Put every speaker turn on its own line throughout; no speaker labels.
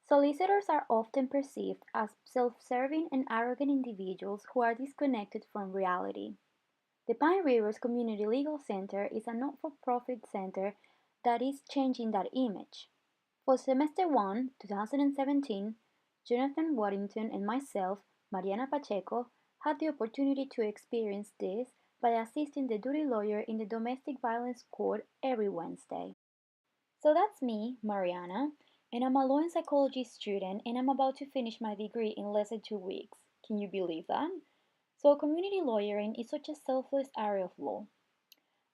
Solicitors are often perceived as self-serving and arrogant individuals who are disconnected from reality. The Pine Rivers Community Legal Center is a not-for-profit center that is changing that image. For Semester 1, 2017, Jonathan Waddington and myself, Mariana Pacheco, had the opportunity to experience this by assisting the duty lawyer in the domestic violence court every Wednesday. So that's me, Mariana, and I'm a law and psychology student and I'm about to finish my degree in less than 2 weeks. Can you believe that? So community lawyering is such a selfless area of law.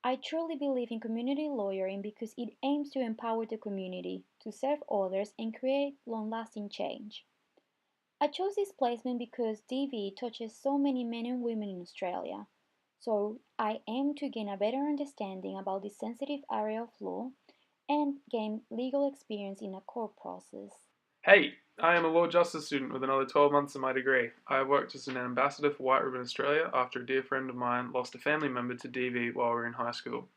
I truly believe in community lawyering because it aims to empower the community, to serve others, and create long-lasting change. I chose this placement because DV touches so many men and women in Australia. So I aim to gain a better understanding about this sensitive area of law and gain legal experience in a court process.
Hey, I am a law justice student with another 12 months of my degree. I have worked as an ambassador for White Ribbon Australia after a dear friend of mine lost a family member to DV while we were in high school.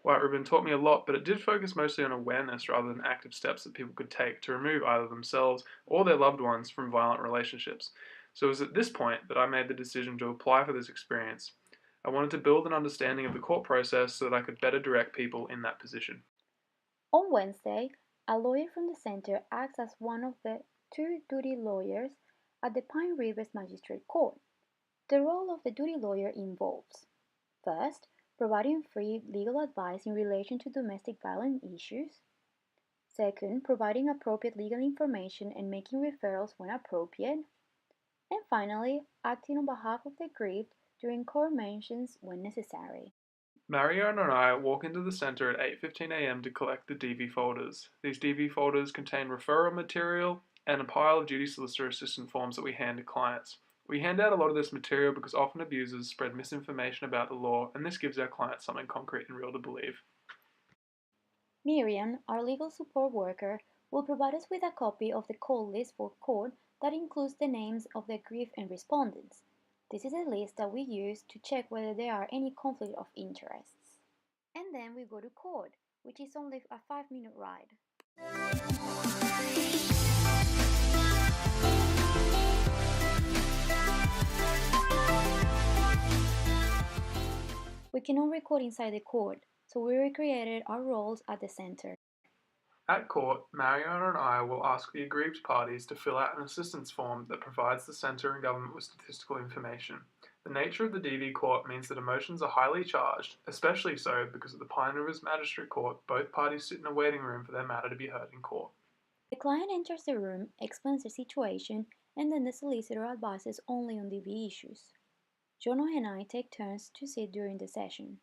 White Ribbon taught me a lot, but it did focus mostly on awareness rather than active steps that people could take to remove either themselves or their loved ones from violent relationships. So it was at this point that I made the decision to apply for this experience. I wanted to build an understanding of the court process so that I could better direct people in that position.
On Wednesday, a lawyer from the center acts as one of the two duty lawyers at the Pine Rivers Magistrate Court. The role of the duty lawyer involves: first, providing free legal advice in relation to domestic violence issues; second, providing appropriate legal information and making referrals when appropriate; and finally, acting on behalf of the aggrieved during court mentions when necessary.
Marianne and I walk into the centre at 8:15 a.m. to collect the DV folders. These DV folders contain referral material and a pile of duty solicitor assistant forms that we hand to clients. We hand out a lot of this material because often abusers spread misinformation about the law, and this gives our clients something concrete and real to believe.
Miriam, our legal support worker, will provide us with a copy of the call list for court that includes the names of the aggrieved and respondents. This is a list that we use to check whether there are any conflict of interests. And then we go to court, which is only a 5-minute ride. We cannot record inside the court, so we recreated our roles at the center.
At court, Mariana and I will ask the aggrieved parties to fill out an assistance form that provides the centre and government with statistical information. The nature of the DV court means that emotions are highly charged, especially so because at the Pine Rivers Magistrate Court, both parties sit in a waiting room for their matter to be heard in court.
The client enters the room, explains the situation, and then the solicitor advises only on DV issues. Jono and I take turns to sit during the session.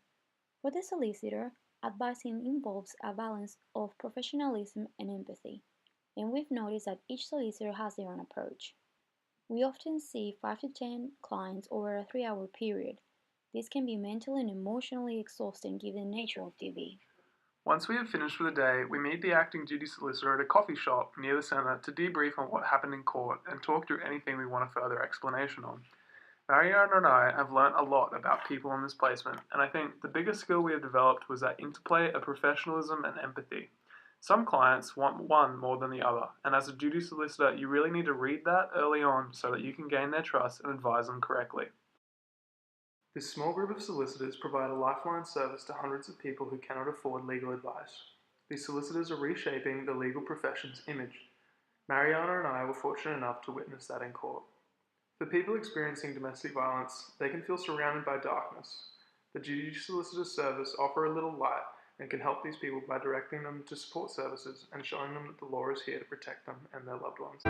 For the solicitor, advising involves a balance of professionalism and empathy, and we've noticed that each solicitor has their own approach. We often see 5 to 10 clients over a 3-hour period. This can be mentally and emotionally exhausting given the nature of DV.
Once we have finished for the day, we meet the acting duty solicitor at a coffee shop near the centre to debrief on what happened in court and talk through anything we want a further explanation on. Mariana and I have learnt a lot about people on this placement, and I think the biggest skill we have developed was that interplay of professionalism and empathy. Some clients want one more than the other, and as a duty solicitor, you really need to read that early on so that you can gain their trust and advise them correctly. This small group of solicitors provide a lifeline service to hundreds of people who cannot afford legal advice. These solicitors are reshaping the legal profession's image. Mariana and I were fortunate enough to witness that in court. For people experiencing domestic violence, they can feel surrounded by darkness. The duty solicitor service offer a little light and can help these people by directing them to support services and showing them that the law is here to protect them and their loved ones.